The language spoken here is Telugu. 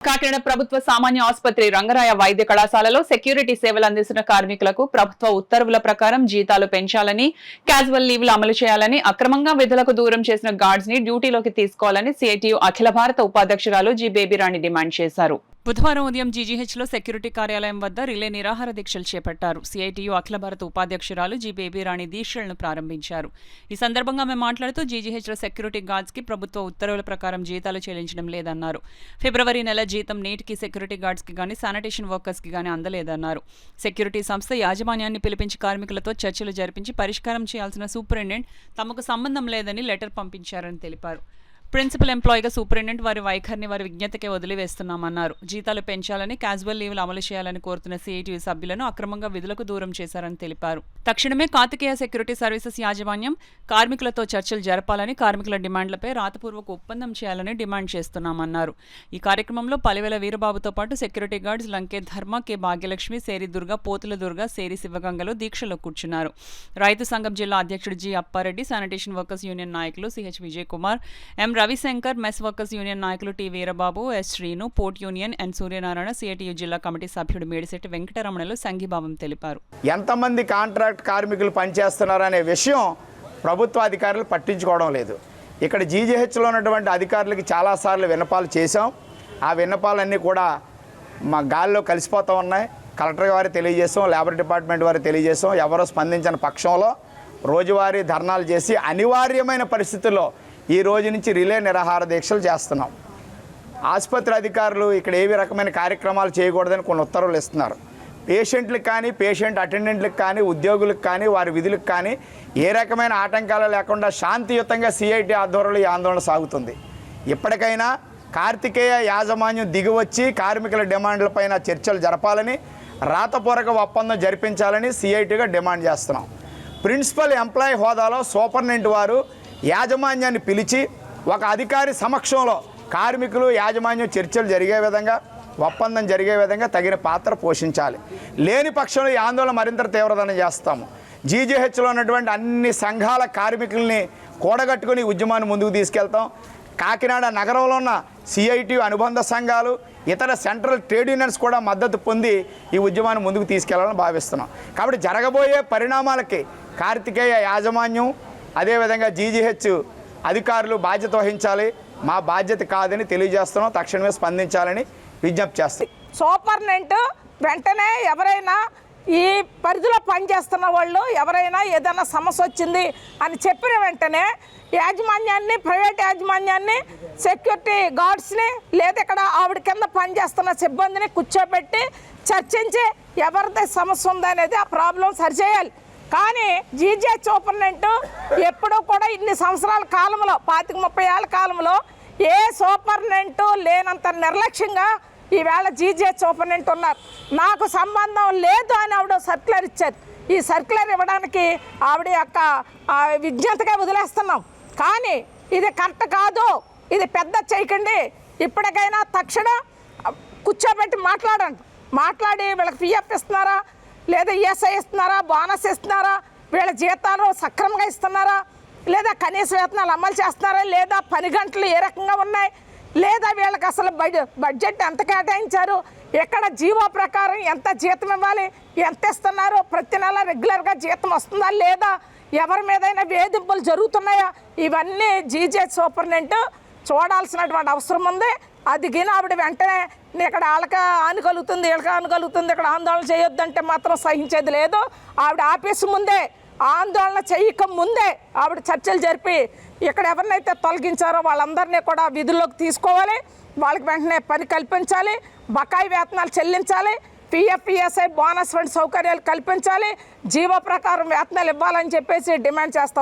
కాకినాడ ప్రభుత్వ సామాన్య ఆసుపత్రి రంగరాయ వైద్య కళాశాలలో సెక్యూరిటీ సేవలు అందిస్తున్న కార్మికులకు ప్రభుత్వ ఉత్తర్వుల ప్రకారం జీతాలు పెంచాలని, క్యాజువల్ లీవ్లు అమలు చేయాలని, అక్రమంగా విధులకు దూరం చేసిన గార్డ్స్ ని డ్యూటీలోకి తీసుకోవాలని సిఐటియు అఖిల భారత ఉపాధ్యక్షురాలు జి బేబీరాణి డిమాండ్ చేశారు. బుధవారం ఉదయం జీజీహెచ్లో సెక్యూరిటీ కార్యాలయం వద్ద రిలే నిరాహార దీక్షలు చేపట్టారు. సిఐటియు అఖిల భారత ఉపాధ్యక్షురాలు జి బేబీరాణి దీక్షలను ప్రారంభించారు. ఈ సందర్భంగా ఆమె మాట్లాడుతూ జీజీహెచ్లో సెక్యూరిటీ గార్డ్స్ కి ప్రభుత్వ ఉత్తర్వుల ప్రకారం జీతాలు చెల్లించడం లేదన్నారు. ఫిబ్రవరి నెల జీతం నేటికి సెక్యూరిటీ గార్డ్స్ కి గానీ, శానిటేషన్ వర్కర్స్ కి గానీ అందలేదన్నారు. సెక్యూరిటీ సంస్థ యాజమాన్యాన్ని పిలిపించి కార్మికులతో చర్చలు జరిపించి పరిష్కారం చేయాల్సిన సూపరింటెండెంట్ తమకు సంబంధం లేదని లెటర్ పంపించారని తెలిపారు. ప్రిన్సిపల్ ఎంప్లాయీగా సూపరింటెండెంట్ వారి వైఖరిని వారి విజ్ఞతకే వదిలివేస్తున్నామన్నారు. జీతాలు పెంచాలని, క్యాజువల్ లీవ్లు అమలు చేయాలని కోరుతున్న సిఐటియు సభ్యులను అక్రమంగా విధులకు దూరం చేశారని తెలిపారు. తక్షణమే కార్తికేయ సెక్యూరిటీ సర్వీసెస్ యాజమాన్యం కార్మికులతో చర్చలు జరపాలని, కార్మికుల డిమాండ్లపై రాతపూర్వక ఒప్పందం చేయాలని డిమాండ్ చేస్తున్నామన్నారు. ఈ కార్యక్రమంలో పలివెల వీరబాబుతో పాటు సెక్యూరిటీ గార్డ్స్ లంకే ధర్మ, కె భాగ్యలక్ష్మి, సేరి దుర్గ, పోతుల దుర్గ, సేరి శివగంగలు దీక్షలో కూర్చున్నారు. రైతు సంఘం జిల్లా అధ్యక్షుడు G Appareddy, sanitation workers union నాయకులు CH Vijay Kumar, M Ravishankar, mess workers union నాయకులు T Veerababu, S Srinu, port union N Suryanarayana, CITU జిల్లా కమిటీ సభ్యుడు మేడిశెట్టి వెంకటరమణలు సంఘీభావం తెలిపారు. ఎంతమంది కాంట్రాక్ట్ కార్మికులు పనిచేస్తున్నారనే విషయం ప్రభుత్వ అధికారులు పట్టించుకోవడం లేదు. ఇక్కడ జీజీహెచ్లో ఉన్నటువంటి అధికారులకి చాలాసార్లు విన్నపాలు చేశాం. ఆ విన్నపాలన్నీ కూడా మా గాల్లో కలిసిపోతూ ఉన్నాయి. కలెక్టర్ వారికి తెలియజేసాం, లేబర్ డిపార్ట్మెంట్ వారికి తెలియజేసాం. ఎవరో స్పందించిన పక్షంలో రోజువారీ ధర్నాలు చేసి అనివార్యమైన పరిస్థితుల్లో ఈ రోజు నుంచి రిలే నిరాహార దీక్షలు చేస్తున్నాం. ఆసుపత్రి అధికారులు ఇక్కడ ఏవి రకమైన కార్యక్రమాలు చేయకూడదని కొన్ని ఉత్తర్వులు ఇస్తున్నారు. పేషెంట్లకు కానీ, పేషెంట్ అటెండెంట్లకు కానీ, ఉద్యోగులకు కానీ, వారి విధులకు కానీ ఏ రకమైన ఆటంకాలు లేకుండా శాంతియుతంగా సిఐటి ఆధ్వర్యంలో ఈ ఆందోళన సాగుతుంది. ఇప్పటికైనా కార్తికేయ యాజమాన్యం దిగివచ్చి కార్మికుల డిమాండ్లపైన చర్చలు జరపాలని, రాతపూర్వక ఒప్పందం జరిపించాలని సిఐటిగా డిమాండ్ చేస్తున్నాం. ప్రిన్సిపల్ ఎంప్లాయీ హోదాలో సూపరింటెండెంట్ వారు యాజమాన్యాన్ని పిలిచి ఒక అధికారి సమక్షంలో కార్మికులు యాజమాన్యం చర్చలు జరిగే విధంగా, ఒప్పందం జరిగే విధంగా తగిన పాత్ర పోషించాలి. లేని పక్షంలో ఈ ఆందోళన మరింత తీవ్రతరం చేస్తాము. జీజీహెచ్లో ఉన్నటువంటి అన్ని సంఘాల కార్మికుల్ని కూడగట్టుకుని ఉద్యమాన్ని ముందుకు తీసుకెళ్తాం. కాకినాడ నగరంలో ఉన్న సిఐటియు అనుబంధ సంఘాలు, ఇతర సెంట్రల్ ట్రేడ్ యూనియన్స్ కూడా మద్దతు పొంది ఈ ఉద్యమాన్ని ముందుకు తీసుకెళ్లాలని భావిస్తున్నాం. కాబట్టి జరగబోయే పరిణామాలకి కార్తికేయ యాజమాన్యం, అదేవిధంగా జీజీహెచ్ అధికారులు బాధ్యత వహించాలి. మా బాధ్యత కాదని తెలియజేస్తున్నాం. తక్షణమే స్పందించాలని విజ్ఞప్తి చేస్తాం. సూపరింటెండెంట్ వెంటనే ఎవరైనా ఈ పరిధిలో పనిచేస్తున్న వాళ్ళు ఎవరైనా ఏదైనా సమస్య వచ్చింది అని చెప్పిన వెంటనే యాజమాన్యాన్ని, ప్రైవేట్ యాజమాన్యాన్ని, సెక్యూరిటీ గార్డ్స్ని లేదా ఇక్కడ ఆవిడ కింద పనిచేస్తున్న సిబ్బందిని కూర్చోబెట్టి చర్చించి ఎవరిది సమస్య ఉందనేది ఆ ప్రాబ్లం సరిచేయాలి. కానీ జీజీహెచ్ సూపరింటెండెంట్ ఎప్పుడూ కూడా ఇన్ని సంవత్సరాల కాలంలో 25-30 ఏళ్ళ కాలంలో ఏ సూపరింటెండెంట్ లేనంత నిర్లక్ష్యంగా ఈవేళ జీజీహెచ్ సూపరింటెండెంట్ ఉన్నారు. నాకు సంబంధం లేదు అని ఆవిడ సర్క్యులర్ ఇచ్చారు. ఈ సర్క్యులర్ ఇవ్వడానికి ఆవిడ యొక్క విజ్ఞతగా వదిలేస్తున్నాం. కానీ ఇది కరెక్ట్ కాదు, ఇది పెద్ద చేయకండి. ఇప్పటికైనా తక్షణం కూర్చోబెట్టి మాట్లాడి వీళ్ళకి పిఎఫ్ ఇస్తున్నారా, లేదా ఈఎస్ఐ ఇస్తున్నారా, బోనస్ ఇస్తున్నారా, వీళ్ళ జీతాలు సక్రమంగా ఇస్తున్నారా, లేదా కనీస వేతనాలు అమలు చేస్తున్నారా, లేదా పని గంటలు ఏ రకంగా ఉన్నాయి, లేదా వీళ్ళకి అసలు బడ్జెట్ ఎంత కేటాయించారు, ఎక్కడ జీవో ప్రకారం ఎంత జీతం ఇవ్వాలి, ఎంత ఇస్తున్నారు, ప్రతి నెల రెగ్యులర్గా జీతం వస్తుందా లేదా, ఎవరి మీదైనా వేధింపులు జరుగుతున్నాయా, ఇవన్నీ జీజీహెచ్ సూపరింటెండెంట్ చూడాల్సినటువంటి అవసరం ఉంది. అది గిన ఆవిడ వెంటనే ఇక్కడ వాళ్ళకి ఆనుకలుగుతుంది, వీళ్ళకి ఆనుకలుగుతుంది, ఇక్కడ ఆందోళన చేయొద్దంటే మాత్రం సహించేది లేదు. ఆవిడ ఆఫీసు ముందే, ఆందోళన చేయక ముందే ఆవిడ చర్చలు జరిపి ఇక్కడ ఎవరినైతే తొలగించారో వాళ్ళందరినీ కూడా విధుల్లోకి తీసుకోవాలి. వాళ్ళకి వెంటనే పని కల్పించాలి, బకాయి వేతనాలు చెల్లించాలి, పిఎఫ్, ఈఎస్ఐ, బోనస్ వంటి సౌకర్యాలు కల్పించాలి, జీవో ప్రకారం వేతనాలు ఇవ్వాలని చెప్పేసి డిమాండ్ చేస్తాం.